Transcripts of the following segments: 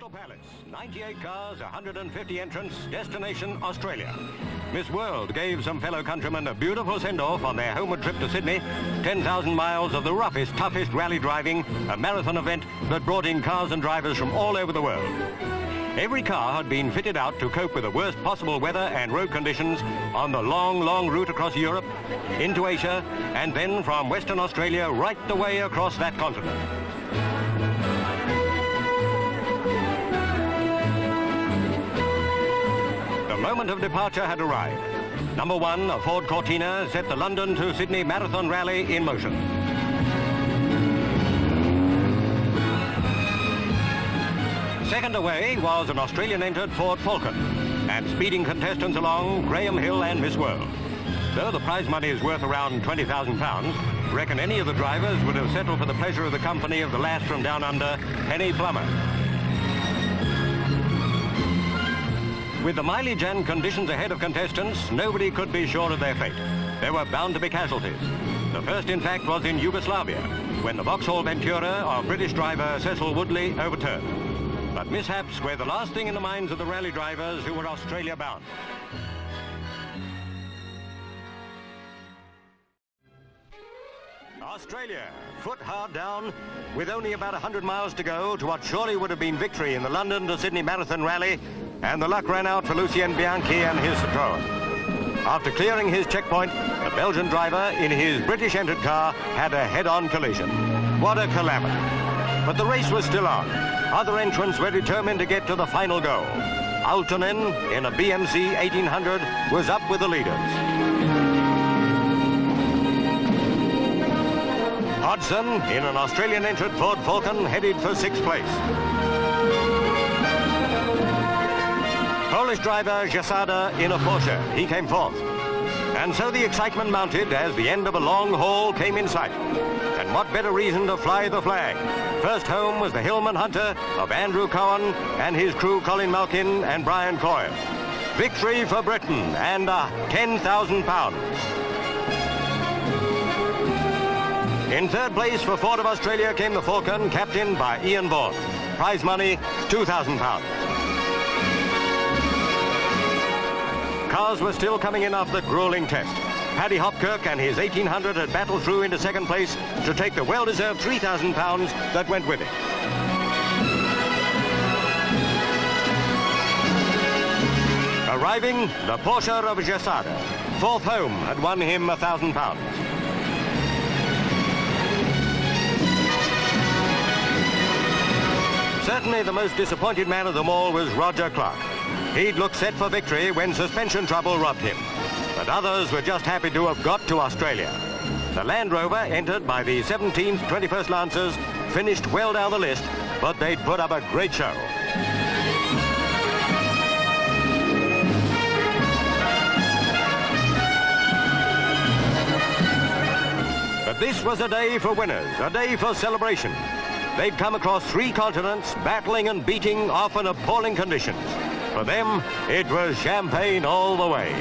Crystal Palace, 98 cars, 150 entrants, destination Australia. Miss World gave some fellow countrymen a beautiful send-off on their homeward trip to Sydney. 10,000 miles of the roughest, toughest rally driving, a marathon event that brought in cars and drivers from all over the world. Every car had been fitted out to cope with the worst possible weather and road conditions on the long, long route across Europe, into Asia, and then from Western Australia right the way across that continent. The moment of departure had arrived. Number 1, a Ford Cortina, set the London to Sydney Marathon Rally in motion. Second away was an Australian-entered Ford Falcon, and speeding contestants along Graham Hill and Miss World. Though the prize money is worth around £20,000, reckon any of the drivers would have settled for the pleasure of the company of the lass from down under, Penny Plummer. With the mileage and conditions ahead of contestants, nobody could be sure of their fate. There were bound to be casualties. The first, in fact, was in Yugoslavia, when the Vauxhall Ventura of British driver Cecil Woodley overturned. But mishaps were the last thing in the minds of the rally drivers who were Australia-bound. Australia, foot hard down, with only about 100 miles to go to what surely would have been victory in the London to Sydney Marathon Rally, and the luck ran out for Lucien Bianchi and his Citroën. After clearing his checkpoint, the Belgian driver in his British-entered car had a head-on collision. What a calamity. But the race was still on. Other entrants were determined to get to the final goal. Aaltonen, in a BMC 1800, was up with the leaders. Hodgson, in an Australian-entered Ford Falcon, headed for 6th place. Polish driver Jasada in a Porsche, he came 4th. And so the excitement mounted as the end of a long haul came in sight. And what better reason to fly the flag? First home was the Hillman Hunter of Andrew Cowan and his crew Colin Malkin and Brian Coyle. Victory for Britain and £10,000. In 3rd place for Ford of Australia came the Falcon, captained by Ian Vaughan. Prize money, £2,000. Cars were still coming in after the grueling test. Paddy Hopkirk and his 1800 had battled through into 2nd place to take the well-deserved £3,000 that went with it. Arriving, the Porsche of Jasada. 4th home had won him £1,000. Certainly the most disappointed man of them all was Roger Clark. He'd looked set for victory when suspension trouble robbed him. But others were just happy to have got to Australia. The Land Rover, entered by the 17th 21st Lancers, finished well down the list, but they'd put up a great show. But this was a day for winners, a day for celebration. They'd come across 3 continents, battling and beating often appalling conditions. For them, it was champagne all the way.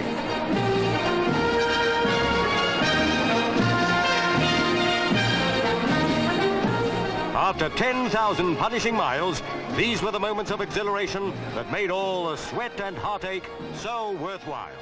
After 10,000 punishing miles, these were the moments of exhilaration that made all the sweat and heartache so worthwhile.